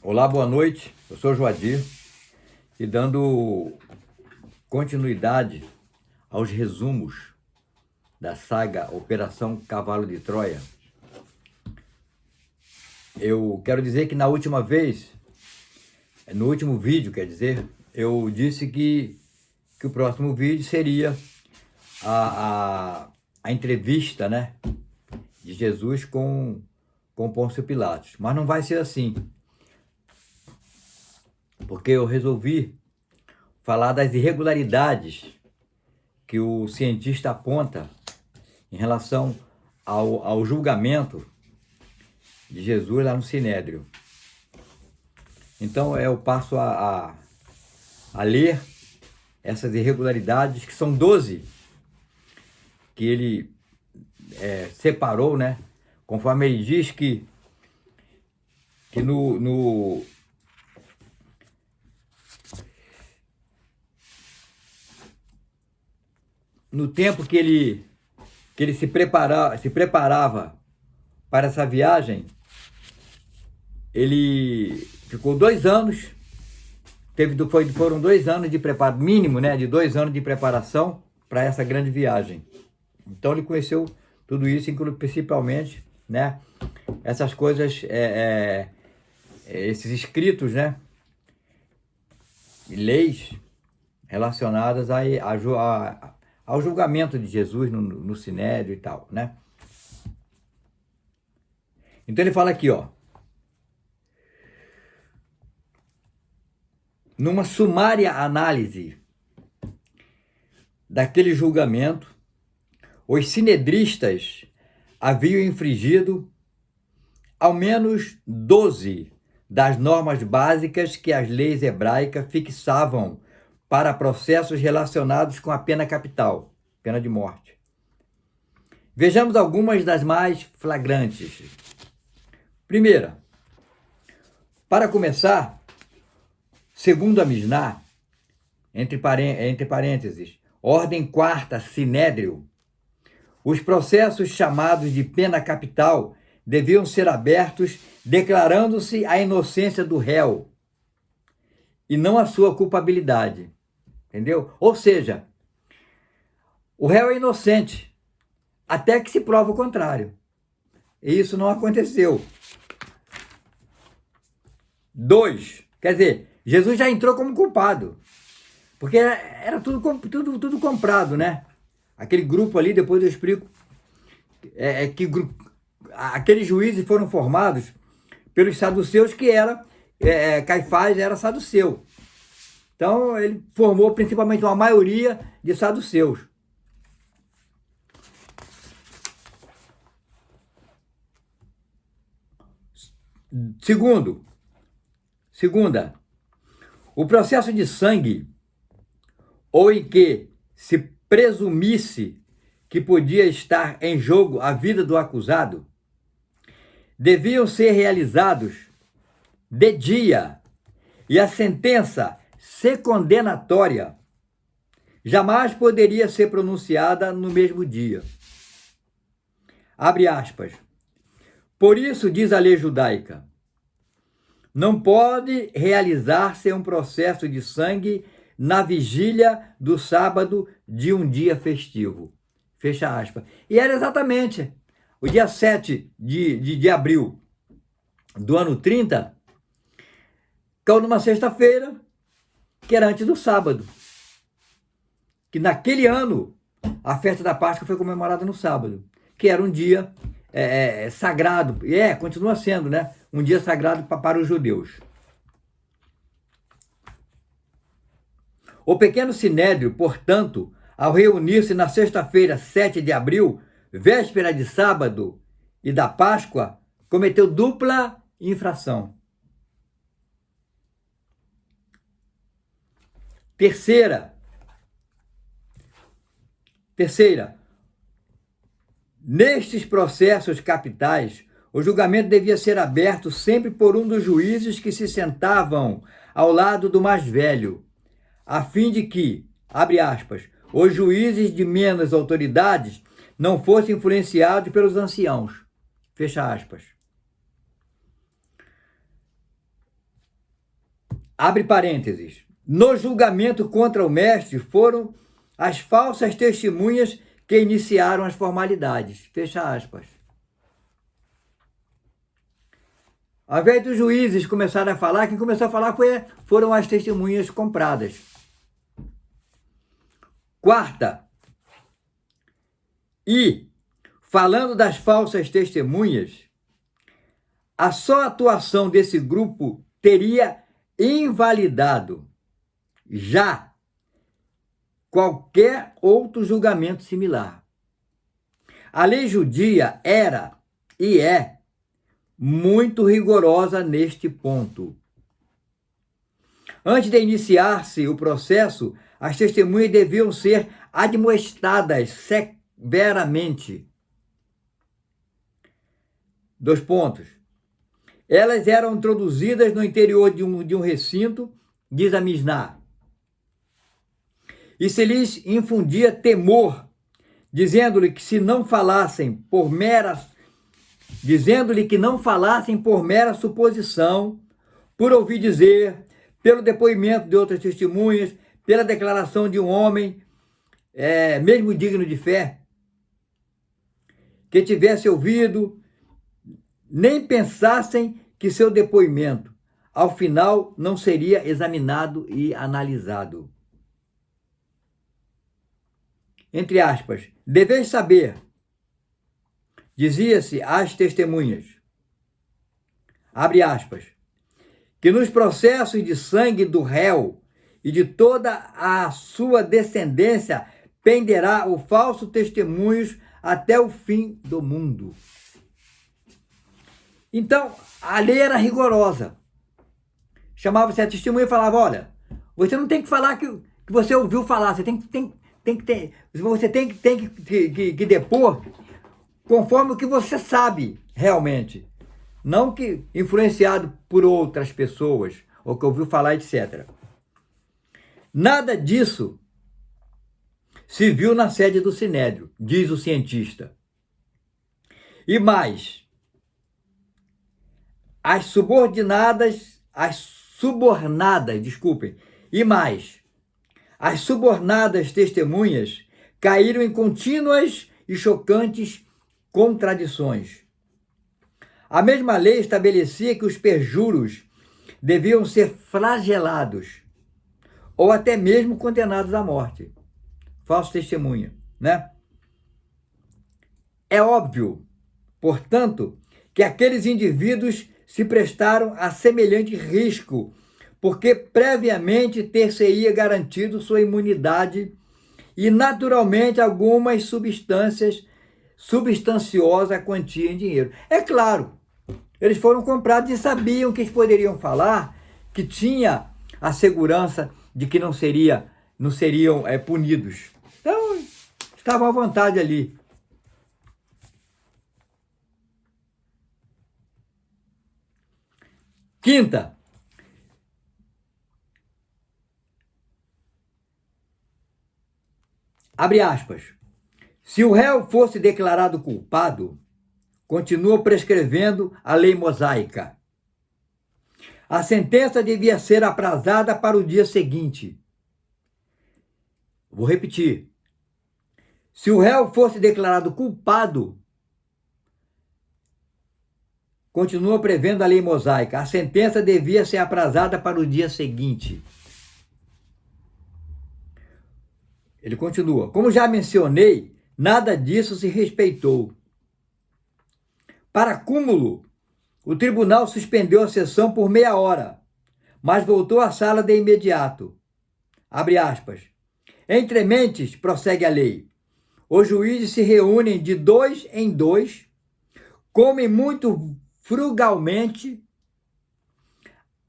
Olá, boa noite. Eu sou o Joadir e dando continuidade aos resumos da saga Operação Cavalo de Troia. Eu quero dizer que na última vez, no último vídeo, eu disse que o próximo vídeo seria a entrevista, né, de Jesus com Pôncio Pilatos. Mas não vai ser assim, porque eu resolvi falar das irregularidades que o cientista aponta em relação ao julgamento de Jesus lá no Sinédrio. Então eu passo a ler essas irregularidades, que são 12, que ele separou, né? Conforme ele diz que no tempo que ele se preparava para essa viagem, ele ficou 2 anos, foram 2 anos de preparo, mínimo, né, de 2 anos de preparação para essa grande viagem. Então ele conheceu tudo isso, incluindo principalmente, né, essas coisas, esses escritos, né, e leis relacionadas ao julgamento de Jesus no Sinédrio e tal, né? Então ele fala aqui, ó: numa sumária análise daquele julgamento, os sinedristas haviam infringido ao menos 12 das normas básicas que as leis hebraicas fixavam para processos relacionados com a pena capital, pena de morte. Vejamos algumas das mais flagrantes. Primeira, para começar, segundo a Misná, entre parênteses, ordem quarta, Sinédrio, os processos chamados de pena capital deviam ser abertos declarando-se a inocência do réu e não a sua culpabilidade. Entendeu? Ou seja, o réu é inocente até que se prova o contrário. E isso não aconteceu. 2, quer dizer, Jesus já entrou como culpado, porque era tudo comprado, né? Aquele grupo ali, depois eu explico, aqueles juízes foram formados pelos saduceus, que Caifás era saduceu. Então ele formou principalmente uma maioria de saduceus. Segunda, o processo de sangue, ou em que se presumisse que podia estar em jogo a vida do acusado, deviam ser realizados de dia, e a sentença ser condenatória jamais poderia ser pronunciada no mesmo dia. Abre aspas. Por isso, diz a lei judaica, não pode realizar-se um processo de sangue na vigília do sábado de um dia festivo. Fecha aspas. E era exatamente o dia 7 de abril do ano 30, caiu numa sexta-feira, que era antes do sábado. Que naquele ano, a festa da Páscoa foi comemorada no sábado, que era um dia sagrado, continua sendo, né? Um dia sagrado para os judeus. O pequeno Sinédrio, portanto, ao reunir-se na sexta-feira, 7 de abril, véspera de sábado e da Páscoa, cometeu dupla infração. Terceira, nestes processos capitais, o julgamento devia ser aberto sempre por um dos juízes que se sentavam ao lado do mais velho, a fim de que, abre aspas, os juízes de menos autoridades não fossem influenciados pelos anciãos. Fecha aspas. abre parênteses, no julgamento contra o mestre foram as falsas testemunhas que iniciaram as formalidades, fecha aspas. Ao invés dos juízes começarem a falar, quem começou a falar foram as testemunhas compradas. Quarta, e falando das falsas testemunhas, a só atuação desse grupo teria invalidado já qualquer outro julgamento similar. A lei judia era e é muito rigorosa neste ponto. Antes de iniciar-se o processo, as testemunhas deviam ser admoestadas severamente. 2 pontos. Elas eram introduzidas no interior de um recinto, diz a Misná, e se lhes infundia temor, dizendo-lhe que não falassem por mera suposição, por ouvir dizer, pelo depoimento de outras testemunhas, pela declaração de um homem, mesmo digno de fé, que tivesse ouvido, nem pensassem que seu depoimento, ao final, não seria examinado e analisado. Entre aspas, deveis saber, dizia-se às testemunhas, abre aspas, que nos processos de sangue do réu e de toda a sua descendência penderá o falso testemunho até o fim do mundo. Então, a lei era rigorosa. Chamava-se a testemunha e falava, olha, você não tem que falar que você ouviu falar, você tem que depor conforme o que você sabe realmente. Não que influenciado por outras pessoas, ou que ouviu falar, etc. Nada disso se viu na sede do Sinédrio, diz o cientista. E mais, as subornadas, testemunhas caíram em contínuas e chocantes contradições. A mesma lei estabelecia que os perjuros deviam ser flagelados ou até mesmo condenados à morte. Falso testemunha, né? É óbvio, portanto, que aqueles indivíduos se prestaram a semelhante risco, porque previamente ter-se-ia garantido sua imunidade e, naturalmente, algumas substanciosa quantia em dinheiro. É claro, eles foram comprados e sabiam que eles poderiam falar, que tinha a segurança de que não seriam punidos. Então, estavam à vontade ali. Quinta, abre aspas, se o réu fosse declarado culpado, continua prescrevendo a lei mosaica. A sentença devia ser aprazada para o dia seguinte. Vou repetir. Se o réu fosse declarado culpado, continua prevendo a lei mosaica. A sentença devia ser aprazada para o dia seguinte. Ele continua. Como já mencionei, nada disso se respeitou. Para cúmulo, o tribunal suspendeu a sessão por meia hora, mas voltou à sala de imediato. Abre aspas. Entre mentes, prossegue a lei, os juízes se reúnem de 2 em 2, comem muito frugalmente,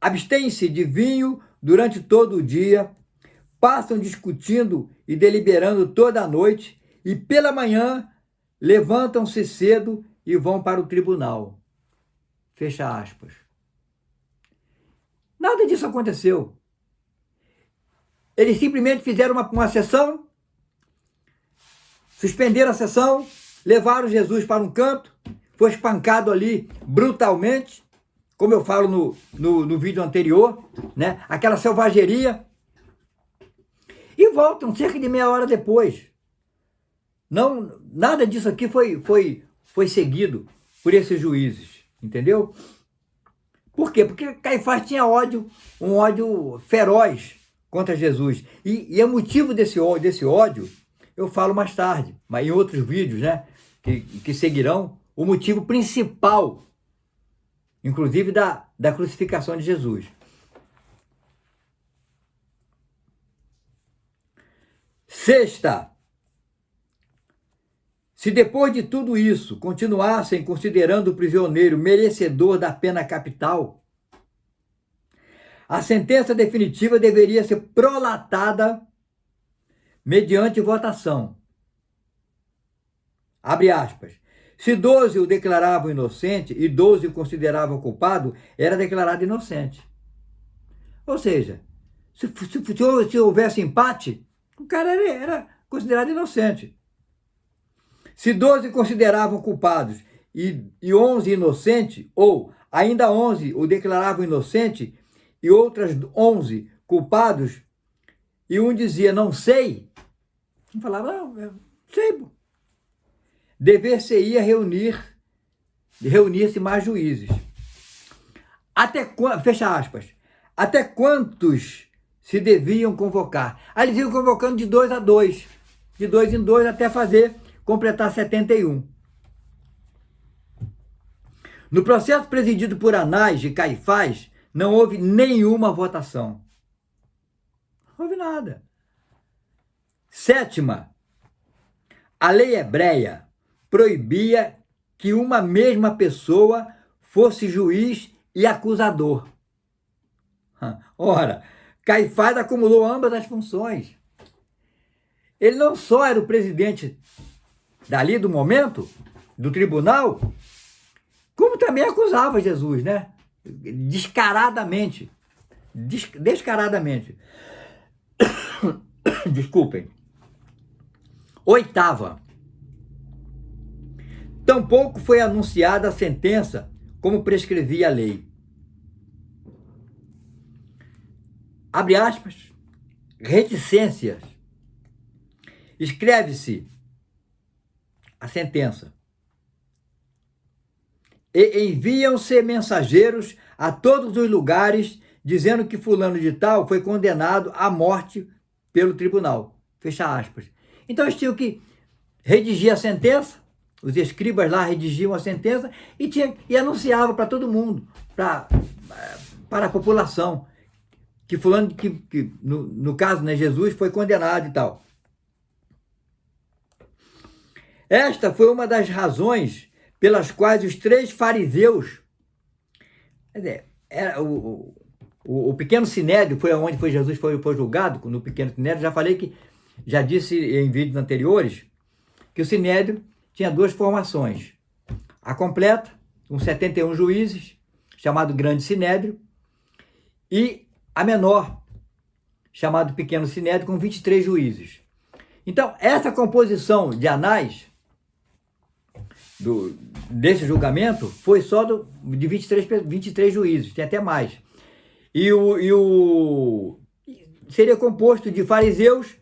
abstêm-se de vinho durante todo o dia, passam discutindo e deliberando toda a noite e pela manhã levantam-se cedo e vão para o tribunal. Fecha aspas. Nada disso aconteceu. Eles simplesmente fizeram uma sessão, suspenderam a sessão, levaram Jesus para um canto, foi espancado ali brutalmente, como eu falo no vídeo anterior, né? Aquela selvageria, e voltam cerca de meia hora depois. Não, nada disso aqui foi seguido por esses juízes, entendeu? Por quê? Porque Caifás tinha ódio, um ódio feroz contra Jesus. E é motivo desse ódio, eu falo mais tarde, mas em outros vídeos, né, que seguirão, o motivo principal, inclusive da crucificação de Jesus. Sexta, se depois de tudo isso continuassem considerando o prisioneiro merecedor da pena capital, a sentença definitiva deveria ser prolatada mediante votação. Abre aspas. Se 12 o declaravam inocente e 12 o consideravam culpado, era declarado inocente. Ou seja, se houvesse empate, o cara era considerado inocente. Se 12 consideravam culpados e 11 inocentes, ou ainda 11 o declaravam inocente e outras 11 culpados, e um dizia, não sei, um falava, não, eu sei, dever-se-ia reunir-se mais juízes. Fecha aspas, até quantos se deviam convocar? Aí eles iam convocando de 2 a 2, de 2 em 2 até completar 71. No processo presidido por Anás e Caifás, não houve nenhuma votação. Não houve nada. Sétima, a lei hebreia proibia que uma mesma pessoa fosse juiz e acusador. Ora, Caifás acumulou ambas as funções. Ele não só era o presidente dali do momento, do tribunal, como também acusava Jesus, né? Descaradamente. Descaradamente. Desculpem. Oitava. Tampouco foi anunciada a sentença como prescrevia a lei. Abre aspas. Reticências. Escreve-se a sentença. E enviam-se mensageiros a todos os lugares, dizendo que fulano de tal foi condenado à morte pelo tribunal. Fecha aspas. Então eles tinham que redigir a sentença, os escribas lá redigiam a sentença e anunciavam para todo mundo, para a população, que fulano, que no caso, né, Jesus foi condenado e tal. Esta foi uma das razões pelas quais os 3 fariseus, o pequeno sinédrio foi onde Jesus foi julgado, no pequeno sinédrio. Já disse em vídeos anteriores, que o sinédrio tinha 2 formações. A completa, com 71 juízes, chamado grande sinédrio, e a menor, chamado pequeno sinédrio, com 23 juízes. Então, essa composição de Anás, desse julgamento, foi só de 23 juízes, tem até mais. Seria composto de fariseus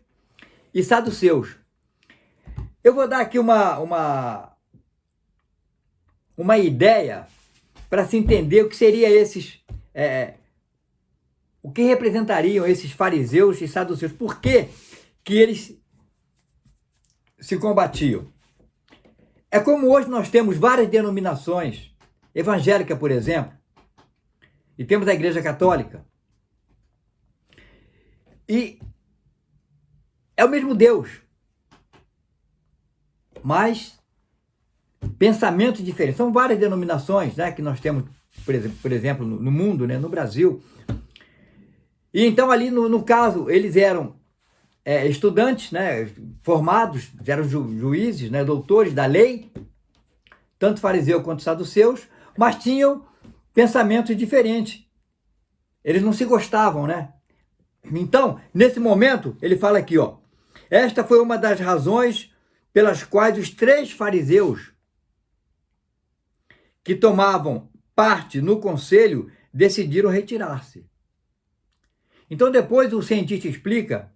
e saduceus. Eu vou dar aqui uma ideia para se entender o que seria o que representariam esses fariseus e saduceus. Por que eles se combatiam? É como hoje nós temos várias denominações, evangélica, por exemplo, e temos a Igreja Católica. E é o mesmo Deus, mas pensamentos diferentes. São várias denominações, né, que nós temos, por exemplo, no mundo, né, no Brasil. E então ali, no caso, eles eram estudantes, né, formados, eram juízes, né, doutores da lei, tanto fariseu quanto saduceus, mas tinham pensamentos diferentes. Eles não se gostavam, né? Então, nesse momento, ele fala aqui, ó, esta foi uma das razões pelas quais os 3 fariseus que tomavam parte no conselho decidiram retirar-se. Então depois o cientista explica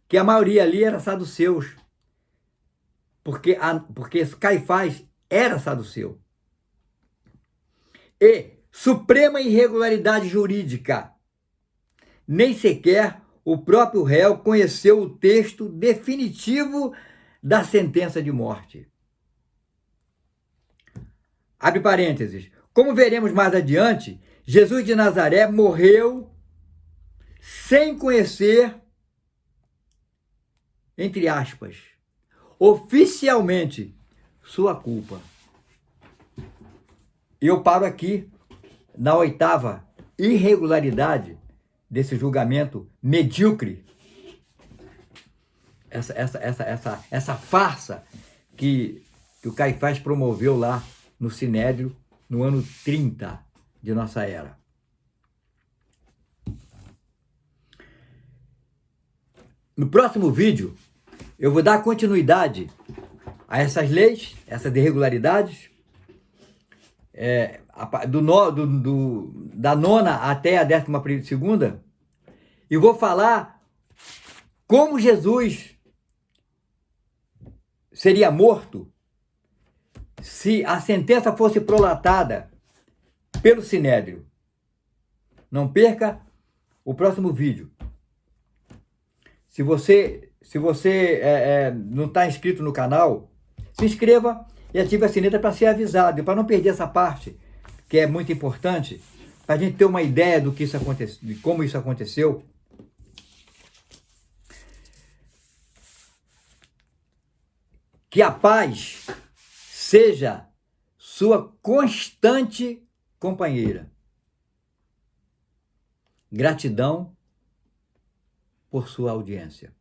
que a maioria ali era saduceus, porque Caifás era saduceu. E suprema irregularidade jurídica. Nem sequer o próprio réu conheceu o texto definitivo da sentença de morte. Abre parênteses. Como veremos mais adiante, Jesus de Nazaré morreu sem conhecer, entre aspas, oficialmente, sua culpa. Eu paro aqui na 8ª irregularidade desse julgamento medíocre, essa farsa que o Caifás promoveu lá no Sinédrio no ano 30 de nossa era. No próximo vídeo, eu vou dar continuidade a essas leis, essas irregularidades, da 9ª até a 12ª, e vou falar como Jesus seria morto se a sentença fosse prolatada pelo Sinédrio. Não perca o próximo vídeo. Se você não está inscrito no canal, se inscreva e ative a sineta para ser avisado, e para não perder essa parte, que é muito importante, para a gente ter uma ideia do que isso aconteceu, de como isso aconteceu. Que a paz seja sua constante companheira. Gratidão por sua audiência.